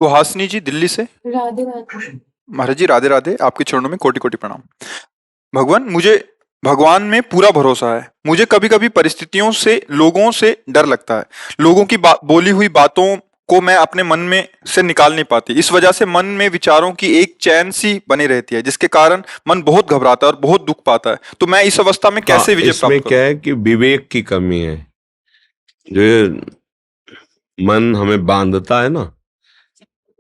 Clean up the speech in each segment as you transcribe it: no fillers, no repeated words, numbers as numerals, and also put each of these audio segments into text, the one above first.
सुहासिनी जी दिल्ली से। राधे राधे। महाराज जी राधे राधे, आपके चरणों में कोटि कोटि प्रणाम। भगवान, मुझे भगवान में पूरा भरोसा है। मुझे कभी कभी परिस्थितियों से, लोगों से डर लगता है। लोगों की बोली हुई बातों को मैं अपने मन में से निकाल नहीं पाती। इस वजह से मन में विचारों की एक चैन सी बनी रहती है, जिसके कारण मन बहुत घबराता है और बहुत दुख पाता है। तो मैं इस अवस्था में कैसे विजय इसमें प्राप्त क्या करूं? है कि विवेक की कमी है। जो मन हमें बांधता है ना,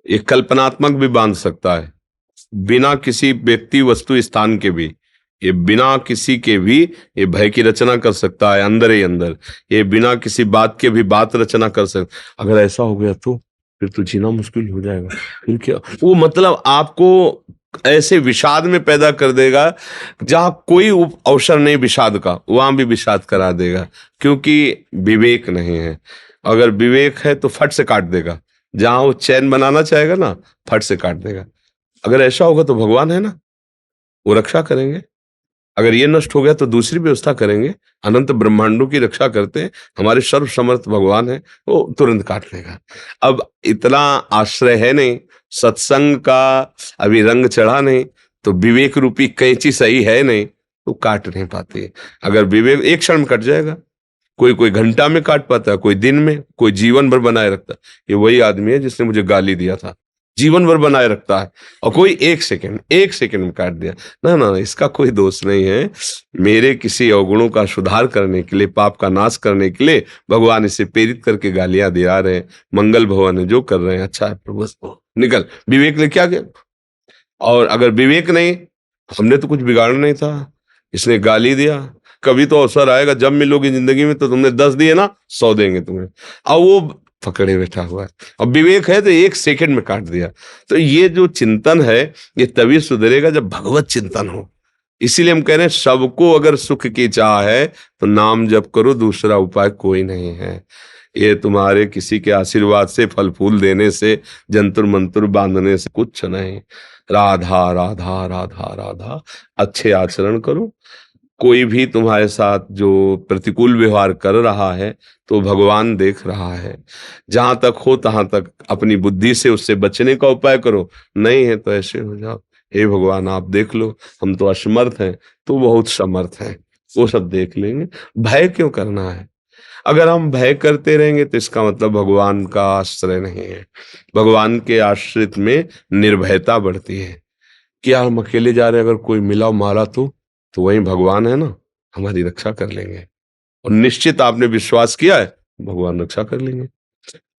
ये कल्पनात्मक भी बांध सकता है, बिना किसी व्यक्ति वस्तु स्थान के भी। ये बिना किसी के भी ये भय की रचना कर सकता है अंदर ही अंदर। ये बिना किसी बात के भी बात रचना कर सकता। अगर ऐसा हो गया तो फिर तो जीना मुश्किल हो जाएगा। फिर क्या वो मतलब आपको ऐसे विषाद में पैदा कर देगा जहां कोई अवसर नहीं विषाद का, वहां भी विषाद करा देगा, क्योंकि विवेक नहीं है। अगर विवेक है तो फट से काट देगा। जहां वो चैन बनाना चाहेगा ना, फट से काट देगा। अगर ऐसा होगा तो भगवान है ना, वो रक्षा करेंगे। अगर ये नष्ट हो गया तो दूसरी व्यवस्था करेंगे। अनंत ब्रह्मांडों की रक्षा करते हैं हमारे सर्व समर्थ भगवान है, वो तुरंत काट लेगा। अब इतना आश्रय है नहीं, सत्संग का अभी रंग चढ़ा नहीं, तो विवेक रूपी कैंची सही है नहीं, तो काट नहीं पाती। अगर विवेक एक क्षण में कट जाएगा। कोई कोई घंटा में काट पाता है, कोई दिन में, कोई जीवन भर बनाए रखता है। ये वही आदमी है जिसने मुझे गाली दिया था, जीवन भर बनाए रखता है, और कोई एक सेकंड में काट दिया। ना ना, इसका कोई दोष नहीं है। मेरे किसी अवगुणों का सुधार करने के लिए, पाप का नाश करने के लिए भगवान इसे प्रेरित करके गालियां दिला रहे हैं। मंगल भवन है, जो कर रहे हैं अच्छा है प्रभु, निकल। विवेक ने क्या किया? और अगर विवेक नहीं, हमने तो कुछ बिगाड़ना नहीं था, इसने गाली दिया। कभी तो अवसर आएगा जब मिलोगे जिंदगी में, तो तुमने 10 दिए ना, 100 देंगे तुम्हें। अब वो पकड़े बैठा हुआ है। अब विवेक है तो एक सेकंड में काट दिया। तो ये जो चिंतन है, ये तभी सुधरेगा जब भगवत चिंतन हो। इसीलिए हम कह रहे हैं, सबको अगर सुख की चाह है तो नाम जप करो, दूसरा उपाय कोई नहीं है। ये तुम्हारे किसी के आशीर्वाद से, फल फूल देने से, जंतुर मंतुर बांधने से कुछ नहीं। राधा राधा राधा राधा, अच्छे आचरण करो। कोई भी तुम्हारे साथ जो प्रतिकूल व्यवहार कर रहा है तो भगवान देख रहा है। जहां तक हो तहां तक अपनी बुद्धि से उससे बचने का उपाय करो। नहीं है तो ऐसे हो जाओ, हे भगवान आप देख लो, हम तो असमर्थ हैं, तो बहुत समर्थ हैं, वो सब देख लेंगे। भय क्यों करना है? अगर हम भय करते रहेंगे तो इसका मतलब भगवान का आश्रय नहीं है। भगवान के आश्रित में निर्भयता बढ़ती है। क्या हम अकेले जा रहे हैं, अगर कोई मिला मारा तो वही भगवान है ना, हमारी रक्षा कर लेंगे। और निश्चित आपने विश्वास किया है, भगवान रक्षा कर लेंगे।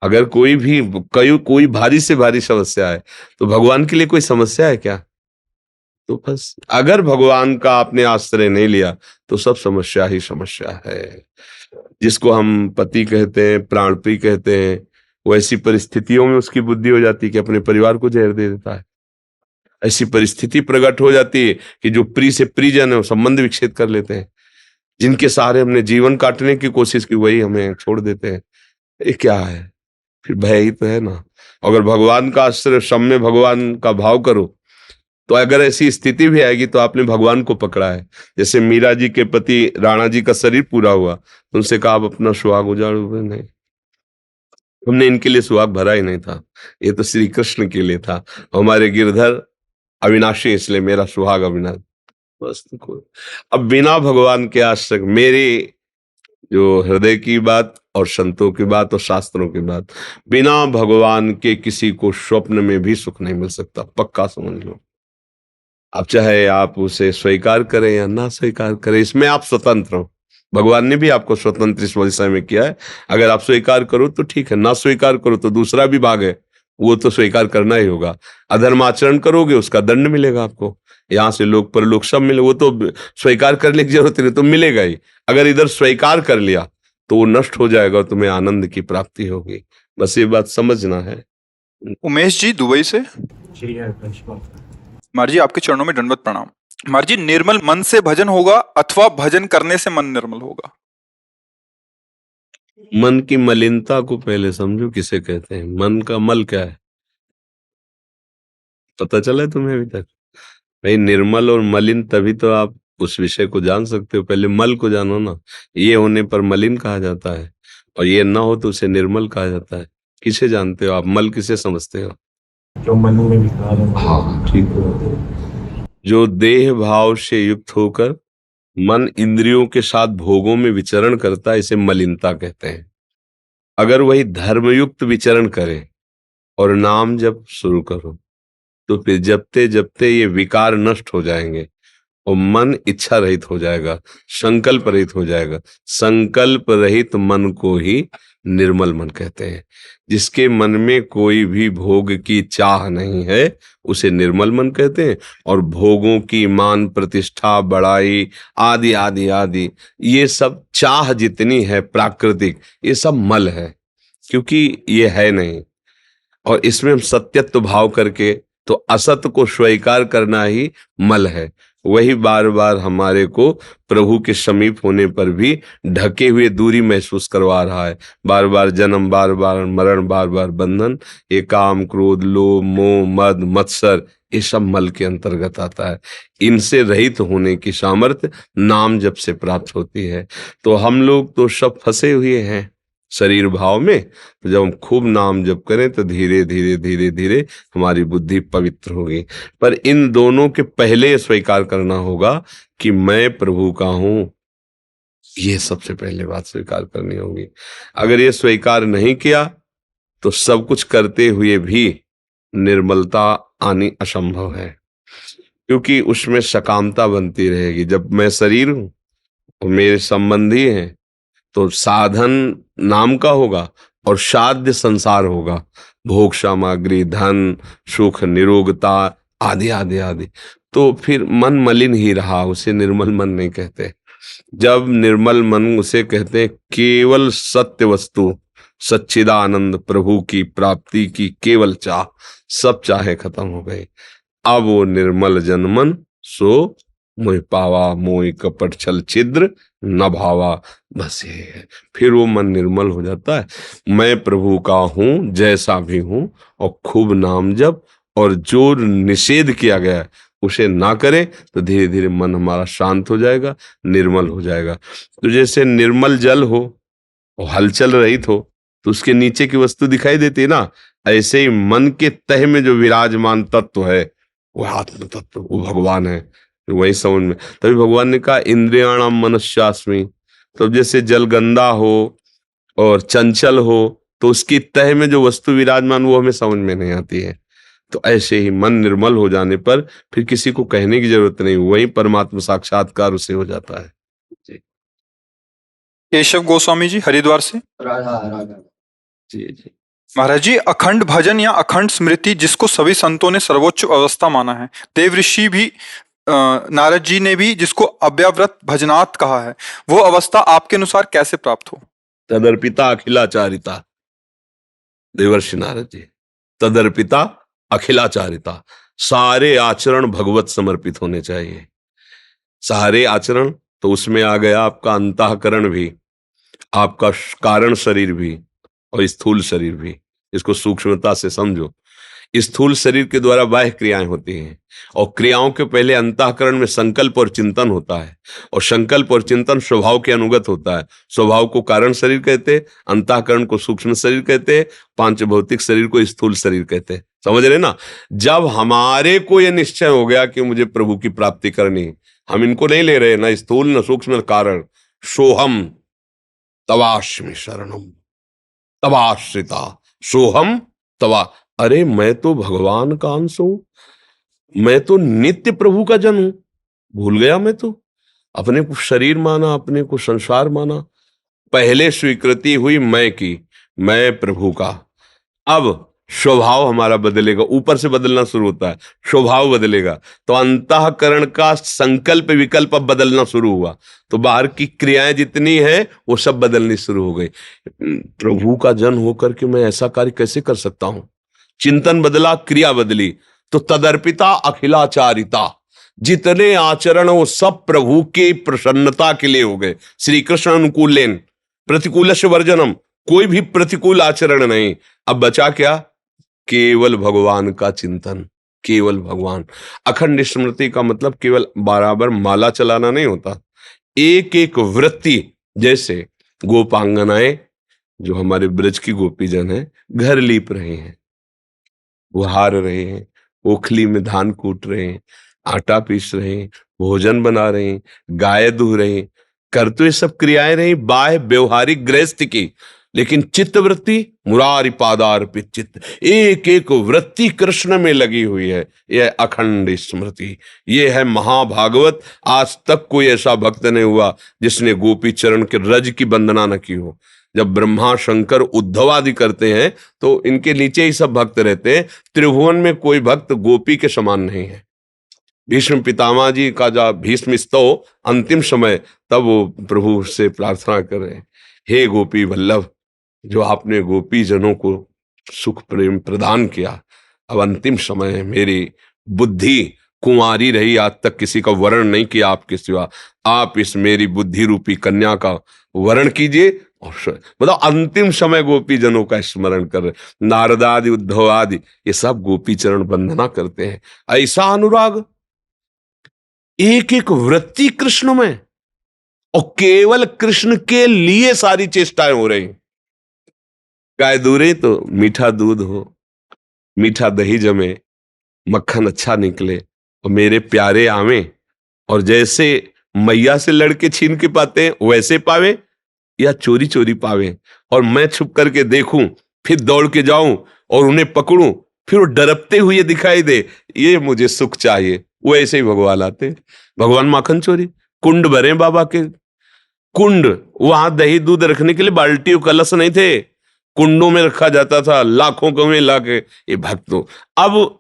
अगर कोई भारी से भारी समस्या है, तो भगवान के लिए कोई समस्या है क्या? तो बस अगर भगवान का आपने आश्रय नहीं लिया तो सब समस्या ही समस्या है। जिसको हम पति कहते हैं, प्राण प्रिय कहते हैं, वो ऐसी परिस्थितियों में उसकी बुद्धि हो जाती है कि अपने परिवार को जहर दे देता है। ऐसी परिस्थिति प्रकट हो जाती है कि जो प्रिय से प्रियजन है वो संबंध विच्छेद कर लेते हैं। जिनके सहारे हमने जीवन काटने की कोशिश की, वही हमें छोड़ देते हैं। ये क्या है? फिर भय ही तो है ना। अगर भगवान का आश्रय, सामने भगवान का भाव करो, तो अगर ऐसी स्थिति भी आएगी तो आपने भगवान को पकड़ा है। जैसे मीरा जी के पति राणा जी का शरीर पूरा हुआ, उनसे कहा आप अपना सुहाग उजाड़ो। नहीं, हमने इनके लिए सुहाग भरा ही नहीं था, ये तो श्री कृष्ण के लिए था। हमारे गिरधर अविनाशी, इसलिए मेरा सुहाग अविनाश। बस तो कोई, अब बिना भगवान के आश्रय, मेरी जो हृदय की बात और संतों की बात और शास्त्रों की बात, बिना भगवान के किसी को स्वप्न में भी सुख नहीं मिल सकता, पक्का समझ लो। अब चाहे आप उसे स्वीकार करें या ना स्वीकार करें, इसमें आप स्वतंत्र हो। भगवान ने भी आपको स्वतंत्र इस विषय में किया है। अगर आप स्वीकार करो तो ठीक है, ना स्वीकार करो तो दूसरा भी भाग है, वो तो स्वीकार करना ही होगा। अधर्म आचरण करोगे उसका दंड मिलेगा आपको, यहाँ से लोग परलोक सब मिले, वो तो स्वीकार करने की जरूरत नहीं, तो मिलेगा ही। अगर इधर स्वीकार कर लिया तो वो नष्ट हो जाएगा और तुम्हें आनंद की प्राप्ति होगी। बस ये बात समझना है। उमेश जी दुबई से। महाराज जी आपके चरणों में दंडवत प्रणाम। महाराज जी, निर्मल मन से भजन होगा अथवा भजन करने से मन निर्मल होगा? मन की मलिनता को पहले समझो, किसे कहते हैं। मन का मल क्या है, पता चला है तुम्हें अभी तक? भाई, निर्मल और मलिन तभी तो आप उस विषय को जान सकते हो। पहले मल को जानो ना। ये होने पर मलिन कहा जाता है, और ये ना हो तो उसे निर्मल कहा जाता है। किसे जानते हो आप? मल किसे समझते हो? जो मन में विकार है। हाँ ठीक है। जो देह भाव से युक्त होकर मन इंद्रियों के साथ भोगों में विचरण करता है, इसे मलिनता कहते हैं। अगर वही धर्मयुक्त विचरण करे और नाम जप शुरू करो तो फिर जपते जपते ये विकार नष्ट हो जाएंगे और मन इच्छा रहित हो जाएगा, संकल्प रहित हो जाएगा। संकल्प रहित मन को ही निर्मल मन कहते हैं। जिसके मन में कोई भी भोग की चाह नहीं है उसे निर्मल मन कहते हैं। और भोगों की मान प्रतिष्ठा बड़ाई आदि आदि आदि ये सब चाह जितनी है प्राकृतिक, ये सब मल है, क्योंकि ये है नहीं। और इसमें हम सत्यत्व भाव करके तो असत को स्वीकार करना ही मल है। वही बार बार हमारे को प्रभु के समीप होने पर भी ढके हुए दूरी महसूस करवा रहा है। बार बार जन्म, बार बार मरण, बार बार बंधन। ये काम, क्रोध, लोभ, मोह, मद, मत्सर, ये सब मल के अंतर्गत आता है। इनसे रहित होने की सामर्थ्य नाम जप से प्राप्त होती है। तो हम लोग तो सब फंसे हुए हैं शरीर भाव में। तो जब हम खूब नाम जप करें तो धीरे धीरे धीरे धीरे हमारी बुद्धि पवित्र होगी। पर इन दोनों के पहले स्वीकार करना होगा कि मैं प्रभु का हूं। ये सबसे पहले बात स्वीकार करनी होगी। अगर ये स्वीकार नहीं किया तो सब कुछ करते हुए भी निर्मलता आनी असंभव है, क्योंकि उसमें सकामता बनती रहेगी। जब मैं शरीर हूं और मेरे संबंधी हैं तो साधन नाम का होगा और साध्य संसार होगा, भोग सामग्री, धन, सुख, निरोगता आदि आदि आदि। तो फिर मन मलिन ही रहा, उसे निर्मल मन नहीं कहते। जब निर्मल मन उसे कहते हैं केवल सत्य वस्तु, सच्चिदानंद प्रभु की प्राप्ति की केवल चाह, सब चाहे खत्म हो गई। अब वो निर्मल जनमन सो मोहि पावा, मोहि कपट छल छिद्र न भावा। बस ये है, फिर वो मन निर्मल हो जाता है। मैं प्रभु का हूं जैसा भी हूं, और खूब नाम जप, और जो निषेध किया गया है उसे ना करे तो धीरे धीरे मन हमारा शांत हो जाएगा, निर्मल हो जाएगा। तो जैसे निर्मल जल हो और हलचल रहित हो तो उसके नीचे की वस्तु दिखाई देती है ना, ऐसे ही मन के तह में जो विराजमान तत्व है वो आत्म तत्व, वो भगवान है। वही समझ में, तभी भगवान ने कहा इंद्रियाणाम मनस्यास्मि। तो जैसे जल गंदा हो और चंचल हो तो उसकी तह में जो वस्तु विराजमान वो हमें समझ में नहीं आती है। तो ऐसे ही मन निर्मल हो जाने पर फिर किसी को कहने की जरूरत नहीं, वही परमात्मा साक्षात्कार उसे हो जाता है। जी केशव गोस्वामी जी हरिद्वार से। राधा राधा। जी जी। महाराज जी, अखंड भजन या अखंड स्मृति जिसको सभी संतों ने सर्वोच्च अवस्था माना है, देव ऋषि भी नारद जी ने भी जिसको अव्याव्रत भजनात् कहा है, वो अवस्था आपके अनुसार कैसे प्राप्त हो? तदर्पिता अखिलाचारिता, देवर्षि नारद जी। तदर्पिता अखिलाचारिता, सारे आचरण भगवत समर्पित होने चाहिए। सारे आचरण तो उसमें आ गया आपका अंतःकरण भी, आपका कारण शरीर भी और स्थूल शरीर भी। इसको सूक्ष्मता से समझो। स्थूल शरीर के द्वारा बाह्य क्रियाएं होती हैं, और क्रियाओं के पहले अंतःकरण में संकल्प और चिंतन होता है, और संकल्प और चिंतन स्वभाव के अनुगत होता है। स्वभाव को कारण शरीर कहते हैं, अंतःकरण को सूक्ष्म शरीर कहते हैं, पांच भौतिक शरीर को स्थूल शरीर कहते हैं। समझ रहे ना? जब हमारे को यह निश्चय हो गया कि मुझे प्रभु की प्राप्ति करनी, हम इनको नहीं ले रहे, ना स्थूल न सूक्ष्म न कारण। सोहम तवास्मि शरणम तवाश्रिता, सोहम तवा। अरे मैं तो भगवान का अंश हूं, मैं तो नित्य प्रभु का जन हूं। भूल गया मैं तो, अपने को शरीर माना, अपने को संसार माना। पहले स्वीकृति हुई मैं की, मैं प्रभु का। अब स्वभाव हमारा बदलेगा, ऊपर से बदलना शुरू होता है, स्वभाव बदलेगा। तो अंतःकरण का संकल्प विकल्प अब बदलना शुरू हुआ, तो बाहर की क्रियाएं जितनी है वो सब बदलनी शुरू हो गई। प्रभु का जन होकर के मैं ऐसा कार्य कैसे कर सकता हूं? चिंतन बदला, क्रिया बदली। तो तदर्पिता अखिलाचारिता, जितने आचरण वो सब प्रभु की प्रसन्नता के लिए हो गए। श्री कृष्ण अनुकूलेन प्रतिकूल वर्जनम, कोई भी प्रतिकूल आचरण नहीं। अब बचा क्या? केवल भगवान का चिंतन, केवल भगवान। अखंड स्मृति का मतलब केवल बराबर माला चलाना नहीं होता, एक एक वृत्ति। जैसे गोपांगनाएं जो हमारे ब्रज की गोपीजन है घर लीप रहे हैं, वो हार रहे हैं, ओखली में धान कूट रहे हैं, आटा पीस रहे हैं, भोजन बना रहे हैं, गाय दूह रहे हैं, कर तो ये सब क्रियाएं रही बाह्य व्यवहारिक गृहस्थ की, लेकिन चित्त वृत्ति मुरारी पादार्पित चित्त, एक एक वृत्ति कृष्ण में लगी हुई है। यह अखंड स्मृति, ये है महाभागवत। आज तक कोई ऐसा भक्त नहीं हुआ जिसने गोपी चरण के रज की वंदना न की हो। जब ब्रह्मा शंकर उद्धव आदि करते हैं तो इनके नीचे ही सब भक्त रहते हैं। त्रिभुवन में कोई भक्त गोपी के समान नहीं है। भीष्म पितामह जी का जब भीष्म स्तव अंतिम समय, तब वो प्रभु से प्रार्थना कर रहे हैं, हे गोपी वल्लभ, जो आपने गोपी जनों को सुख प्रेम प्रदान किया, अब अंतिम समय है, मेरी बुद्धि कुंवारी रही, आज तक किसी का वरण नहीं किया आपके सिवा, आप इस मेरी बुद्धि रूपी कन्या का वरण कीजिए। और मतलब अंतिम समय गोपी जनों का स्मरण कर रहे, नारद आदि उद्धव आदि ये सब गोपी चरण वंदना करते हैं। ऐसा अनुराग, एक एक वृत्ति कृष्ण में, और केवल कृष्ण के लिए सारी चेष्टाएं हो रही। गाय दूरे तो मीठा दूध हो, मीठा दही जमे, मक्खन अच्छा निकले, और मेरे प्यारे आवे, और जैसे मैया से लड़के छीन के पाते हैं वैसे पावे, या चोरी चोरी पावे, और मैं छुप करके देखूं, फिर दौड़ के जाऊं और उन्हें पकड़ूं, फिर वो डरते हुए दिखाई दे, ये मुझे सुख चाहिए। वो ऐसे ही भगवान आते, भगवान माखन चोरी, कुंड भरे बाबा के, कुंड, वहां दही दूध रखने के लिए बाल्टी और कलश नहीं थे, कुंडों में रखा जाता था, लाखों कमे लाके ये भक्तों। अब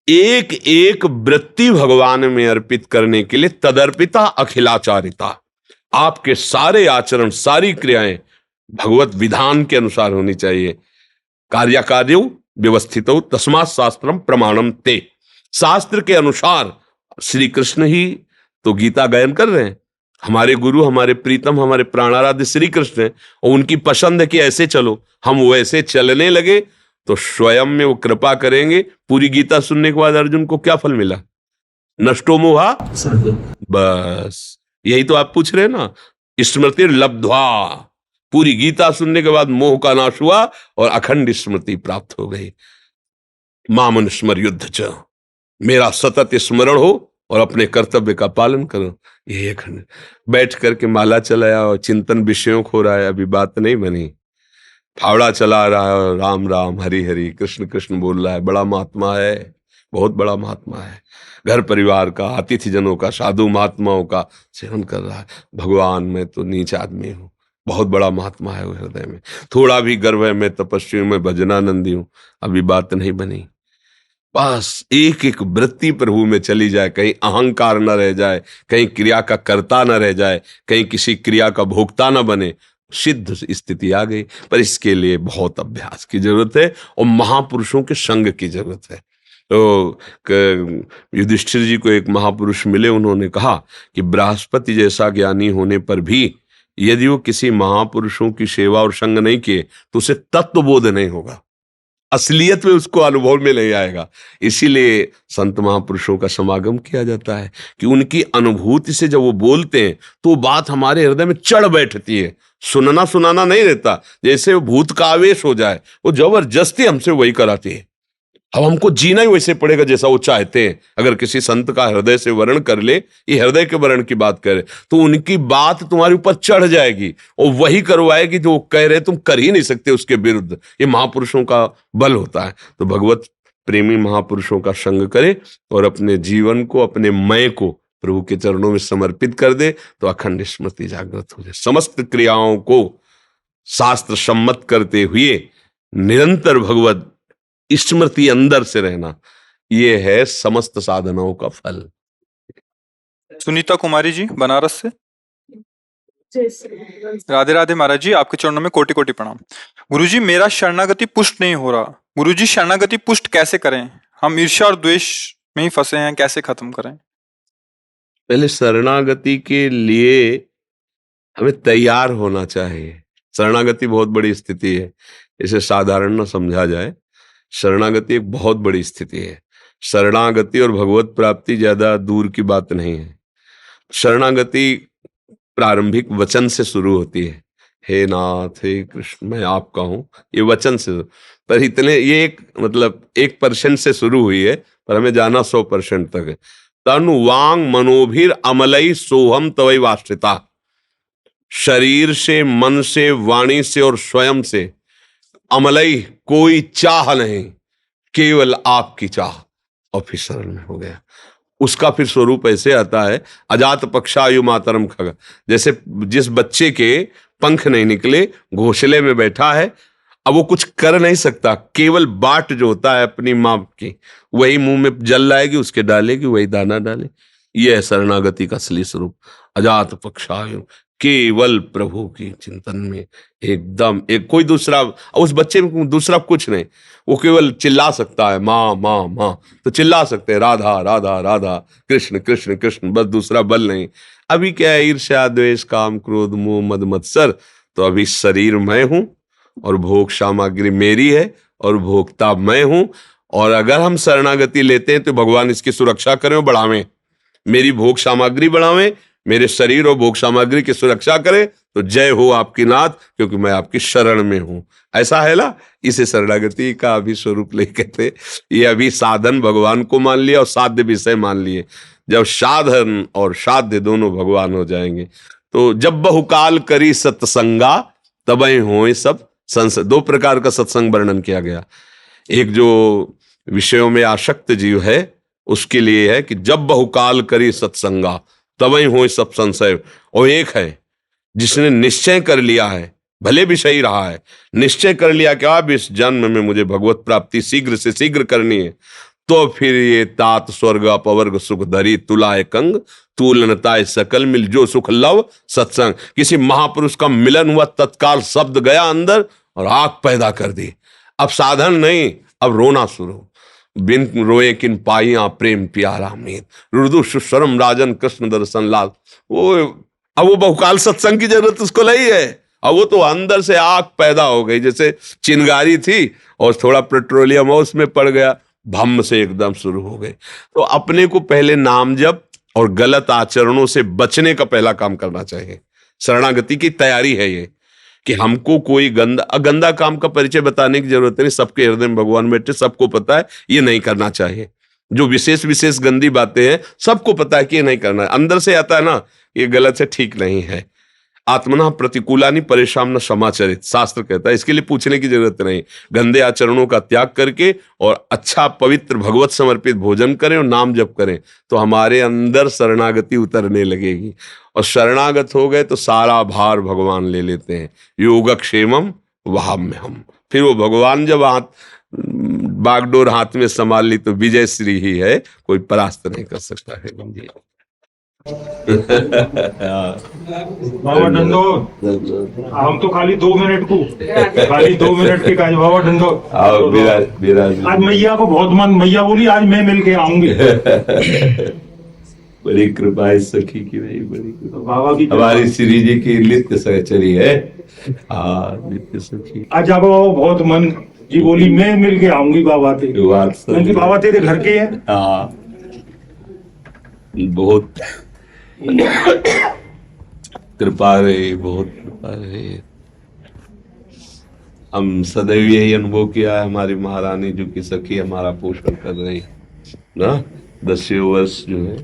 एक एक वृत्ति भगवान में अर्पित करने के लिए तदर्पिता अखिलाचारिता, आपके सारे आचरण सारी क्रियाएं भगवत विधान के अनुसार होनी चाहिए। कार्याकार्यो व्यवस्थितो तस्मात् शास्त्रम प्रमाणम ते, शास्त्र के अनुसार श्री कृष्ण ही तो गीता गायन कर रहे हैं। हमारे गुरु, हमारे प्रीतम, हमारे प्राणाराध्य श्री कृष्ण हैं, और उनकी पसंद है कि ऐसे चलो, हम वैसे चलने लगे तो स्वयं में वो कृपा करेंगे। पूरी गीता सुनने के बाद अर्जुन को क्या फल मिला? नष्टो मोहा, बस यही तो आप पूछ रहे हैं ना, स्मृति लब्ध्वा, पूरी गीता सुनने के बाद मोह का नाश हुआ और अखंड स्मृति प्राप्त हो गई। मामन स्मर युद्ध च, मेरा सतत स्मरण हो और अपने कर्तव्य का पालन करो। ये अखंड बैठ करके माला चलाया और चिंतन विषयों को हो रहा है, अभी बात नहीं बनी। फावड़ा चला रहा है और राम राम हरि हरि कृष्ण कृष्ण बोल रहा है, बड़ा महात्मा है, बहुत बड़ा महात्मा है। घर परिवार का, अतिथि जनों का, साधु महात्माओं का सेवन कर रहा है। भगवान, मैं तो नीच आदमी हूँ, बहुत बड़ा महात्मा है वो हृदय में, थोड़ा भी गर्व है, मैं तपस्वी, मैं भजनानंदी हूँ, अभी बात नहीं बनी। बस एक एक वृत्ति प्रभु में चली जाए, कहीं अहंकार न रह जाए, कहीं क्रिया का कर्ता न रह जाए, कहीं किसी क्रिया का भोक्ता न बने, सिद्ध स्थिति आ गई। पर इसके लिए बहुत अभ्यास की जरूरत है और महापुरुषों के संग की जरूरत है। तो युधिष्ठिर जी को एक महापुरुष मिले, उन्होंने कहा कि बृहस्पति जैसा ज्ञानी होने पर भी यदि वो किसी महापुरुषों की सेवा और संग नहीं किए तो उसे तत्वबोध नहीं होगा, असलियत में उसको अनुभव में नहीं आएगा। इसीलिए संत महापुरुषों का समागम किया जाता है कि उनकी अनुभूति से जब वो बोलते हैं तो वो बात हमारे हृदय में चढ़ बैठती है, सुनना सुनाना नहीं रहता, जैसे वो भूत का आवेश हो जाए, वो जबरदस्ती हमसे वही कराती है। अब हमको जीना ही वैसे पड़ेगा जैसा वो चाहते हैं। अगर किसी संत का हृदय से वर्ण कर ले, ये हृदय के वर्ण की बात करे, तो उनकी बात तुम्हारे ऊपर चढ़ जाएगी और वही करवाएगी जो वो कह रहे, तुम कर ही नहीं सकते उसके विरुद्ध। ये महापुरुषों का बल होता है। तो भगवत प्रेमी महापुरुषों का संग करे और अपने जीवन को, अपने मैं को प्रभु के चरणों में समर्पित कर दे, तो अखंड स्मृति जागृत हो जाए। समस्त क्रियाओं को शास्त्र सम्मत करते हुए निरंतर भगवत स्मृति अंदर से रहना, ये है समस्त साधनाओं का फल। सुनीता कुमारी जी बनारस से। राधे राधे महाराज जी, आपके चरणों में कोटि कोटि प्रणाम। गुरुजी, मेरा शरणागति पुष्ट नहीं हो रहा। गुरुजी, शरणागति पुष्ट कैसे करें? हम ईर्ष्या और द्वेष में ही फंसे हैं, कैसे खत्म करें? पहले शरणागति के लिए हमें तैयार होना चाहिए। शरणागति बहुत बड़ी स्थिति है, इसे साधारण न समझा जाए। शरणागति एक बहुत बड़ी स्थिति है। शरणागति और भगवत प्राप्ति ज्यादा दूर की बात नहीं है। शरणागति प्रारंभिक वचन से शुरू होती है हे नाथ हे कृष्ण मैं आपका हूं, ये वचन से। पर इतने ये एक मतलब 1% से शुरू हुई है, पर हमें जाना 100% तक है। तनु वांग मनोभिर अमलई सोहम तवै वाश्रिता। शरीर से, मन से, वाणी से और स्वयं से अमलई कोई चाह नहीं, केवल आपकी चाह। और फिर शरण में हो गया। उसका फिर स्वरूप ऐसे आता है, अजात पक्षायु मातरम खग। जैसे जिस बच्चे के पंख नहीं निकले, घोंसले में बैठा है, अब वो कुछ कर नहीं सकता, केवल बाट जो होता है अपनी मां की, वही मुंह में जल लाएगी, उसके डालेगी, वही दाना डाले। यह है शरणागति का असली स्वरूप। अजात पक्षायु, केवल प्रभु की चिंतन में एकदम एक कोई दूसरा, उस बच्चे में दूसरा कुछ नहीं। वो केवल चिल्ला सकता है माँ माँ माँ, तो चिल्ला सकते हैं राधा राधा राधा, कृष्ण कृष्ण कृष्ण, बस दूसरा बल नहीं। अभी क्या है, ईर्ष्या द्वेष काम क्रोध मोह मद मत्सर। तो अभी शरीर मैं हूं और भोग सामग्री मेरी है और भोक्ता मैं हूं। और अगर हम शरणागति लेते हैं तो भगवान इसकी सुरक्षा करें और बढ़ावें, मेरी भोग सामग्री बढ़ावें, मेरे शरीर और भोग सामग्री की सुरक्षा करें। तो जय हो आपकी नाथ, क्योंकि मैं आपकी शरण में हूं। ऐसा है ना, इसे शरणागति का अभी स्वरूप ले कहते। ये अभी साधन भगवान को मान लिया और साध्य विषय मान लिए। जब साधन और साध्य दोनों भगवान हो जाएंगे, तो जब बहुकाल करी सत्संगा तबै होए सब संसद। दो प्रकार का सत्संग वर्णन किया गया। एक जो विषयों में आसक्त जीव है उसके लिए है कि जब बहुकाल करी सत्संगा तबै होए सब संशय। और एक है जिसने निश्चय कर लिया है, भले भी सही रहा है, निश्चय कर लिया कि अब इस जन्म में मुझे भगवत प्राप्ति शीघ्र से शीघ्र करनी है, तो फिर ये तात स्वर्ग अपवर्ग सुख धरी तुलाए कंग तुलनताए सकल मिल जो सुख लव सत्संग। किसी महापुरुष का मिलन हुआ, तत्काल शब्द गया अंदर और आग पैदा कर दी। अब साधन नहीं, अब रोना शुरू। बिन रोए किन पाइया प्रेम प्यारा मीत, रुदु सुशरम राजन कृष्ण दर्शन लाल। वो अब वो बहुकाल सत्संग की जरूरत उसको नहीं है। अब वो तो अंदर से आग पैदा हो गई, जैसे चिंगारी थी और थोड़ा पेट्रोलियम उसमें पड़ गया, भम्म से एकदम शुरू हो गए। तो अपने को पहले नाम जप और गलत आचरणों से बचने का पहला काम करना चाहिए। शरणागति की तैयारी है ये, कि हमको कोई गंदा काम का परिचय बताने की जरूरत नहीं। सबके हृदय में भगवान बैठे, सबको पता है ये नहीं करना चाहिए। जो विशेष विशेष गंदी बातें हैं सबको पता है कि ये नहीं करना है। अंदर से आता है ना, ये गलत से ठीक नहीं है। आत्मना प्रतिकूलानि परेशान न समाचरित, शास्त्र कहता है। इसके लिए पूछने की जरूरत नहीं। गंदे आचरणों का त्याग करके और अच्छा पवित्र भगवत समर्पित भोजन करें और नाम जप करें, तो हमारे अंदर शरणागति उतरने लगेगी। और शरणागत हो गए तो सारा भार भगवान ले लेते हैं। योगक्षेमम वहाम्यहम्। फिर वो भगवान जब बागडोर हाथ में संभाल ली तो विजय श्री ही है, कोई परास्त नहीं कर सकता है। बाबा डंडो, हम तो खाली 2 मिनट को, खाली 2 मिनट के काज। बाबा डंडो, आज मैया को बहुत मन, मैया बोली आज मैं मिल के आऊंगी। बड़ी कृपा है सखी की, भाई बड़ी कृपा बाबा की हमारी श्री जी की नित्य सहचरी है। नित्य सखी। आज बाबा बहुत मन जी बोली मैं मिल के आऊंगी बाबा थे। क्योंकि बाबा तेरे घर के हैं। हाँ, बहुत कृपा रहे, बहुत कृपा रहे। हम सदैव यही अनुभव किया है, हमारी महारानी जो की सखी हमारा पोषण कर रही ना। 10 वर्ष जो है,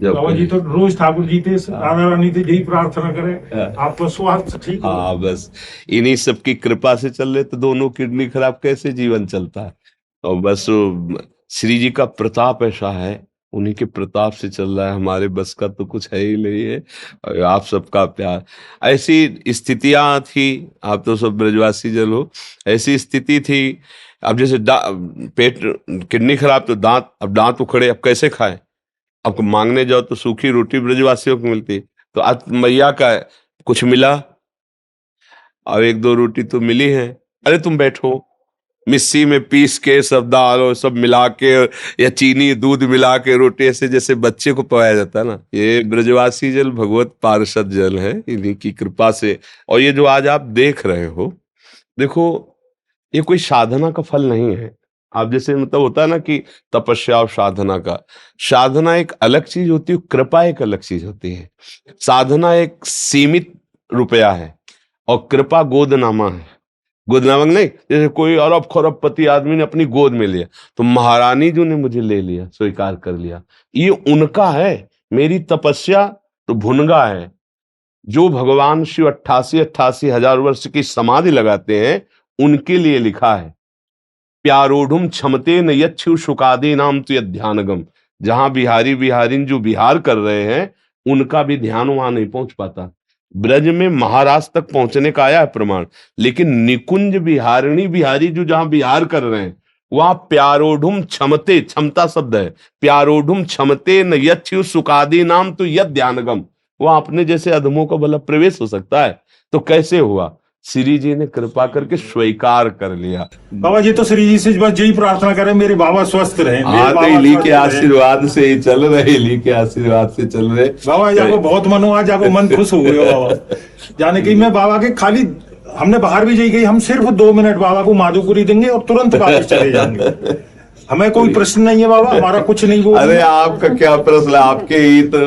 जब बाबा जी तो रोज ठाकुर जी थे, राधा रानी थे, यही प्रार्थना करें आपका स्वास्थ्य ठीक हो। हाँ, बस इन्हीं सबकी कृपा से चल रहे। तो दोनों किडनी खराब, कैसे जीवन चलता है। और बस श्री जी का प्रताप ऐसा है, उन्हीं के प्रताप से चल रहा है। हमारे बस का तो कुछ है ही नहीं है। और आप सबका प्यार, ऐसी स्थितियां थी। आप तो सब ब्रजवासी जन हो, ऐसी स्थिति थी। अब जैसे पेट किडनी खराब तो दांत, अब दांत उखड़े, अब कैसे खाएं। अब मांगने जाओ तो सूखी रोटी ब्रजवासियों को मिलती, तो आज मैया का कुछ मिला और 1-2 रोटी तो मिली है। अरे तुम बैठो, मिस्सी में पीस के सब दाल और सब मिला के या चीनी दूध मिला के रोटी, ऐसे जैसे बच्चे को पकाया जाता है ना। ये ब्रजवासी जल भगवत पार्षद जल है, इन्हीं की कृपा से। और ये जो आज आप देख रहे हो, देखो ये कोई साधना का फल नहीं है। आप जैसे मतलब होता है ना कि तपस्या और साधना का, साधना एक अलग चीज होती है, कृपा एक अलग चीज होती है। साधना एक सीमित रुपया है और कृपा गोदनामा है। गोदनामा नहीं, जैसे कोई अरब खरबपति आदमी ने अपनी गोद में लिया, तो महारानी जी ने मुझे ले लिया, स्वीकार कर लिया, ये उनका है। मेरी तपस्या तो भुनगा है। जो भगवान शिव 88 हजार वर्ष की समाधि लगाते हैं, उनके लिए लिखा है, प्यारोढ़ुम क्षमते न यच्छु शुकादि नाम तो ध्यानगम। जहां बिहारी बिहारिन जो विहार कर रहे हैं, उनका भी ध्यान वहां नहीं पहुंच पाता। ब्रज में महाराज तक पहुंचने का आया है प्रमाण, लेकिन निकुंज बिहारिणी बिहारी जो जहां विहार कर रहे हैं, वहां प्यारोढ़ुम क्षमते, क्षमता शब्द है, प्यारोढ़ुम क्षमते न यच्छु सुकादि नाम तो यद ध्यानगम। वहां अपने जैसे अधमों का भला प्रवेश हो सकता है? तो कैसे हुआ? श्री जी ने कृपा करके स्वीकार कर लिया। बाबा जी तो श्री जी से बस यही प्रार्थना करें, मेरे बाबा स्वस्थ रहे। हाँ, तो इन्हीं के आशीर्वाद से ही चल रहे, इन्हीं के आशीर्वाद से चल रहे। बाबा जाको बहुत मन हुआ, जाको मन खुश हो गया बाबा जाने की। मैं बाबा के खाली, हमने बाहर भी गई, हम सिर्फ 2 मिनट बाबा को माधुपुरी देंगे और तुरंत वापस चले जाएंगे। हमें कोई प्रश्न नहीं है बाबा, हमारा कुछ नहीं बोल। अरे आपका क्या प्रश्न, आपके ही तो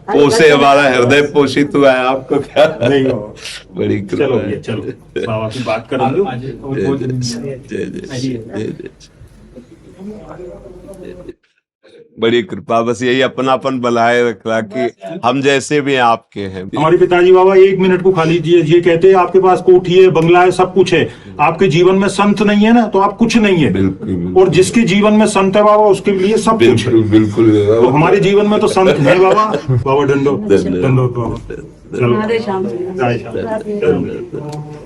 पोसे हमारा हृदय पोषित हुआ है, आपको क्या नहीं बाबा। बड़ी चलो भैया, चलो बाबा की बात करेंगे। बड़ी कृपा, बस यही अपनापन बनाए रखना कि हम जैसे भी आपके हैं। हमारे पिताजी बाबा 1 मिनट को खाली दिए, ये कहते हैं आपके पास कोठी है, बंगला है, सब कुछ है, आपके जीवन में संत नहीं है ना, तो आप कुछ नहीं है। बिल्कुल। और जिसके जीवन में संत है बाबा, उसके लिए सब कुछ है। बिल्कुल। तो हमारे जीवन में तो संत है बाबा। बाबा डंडो डंडो बाबा। चलो राधे श्याम। जय श्याम।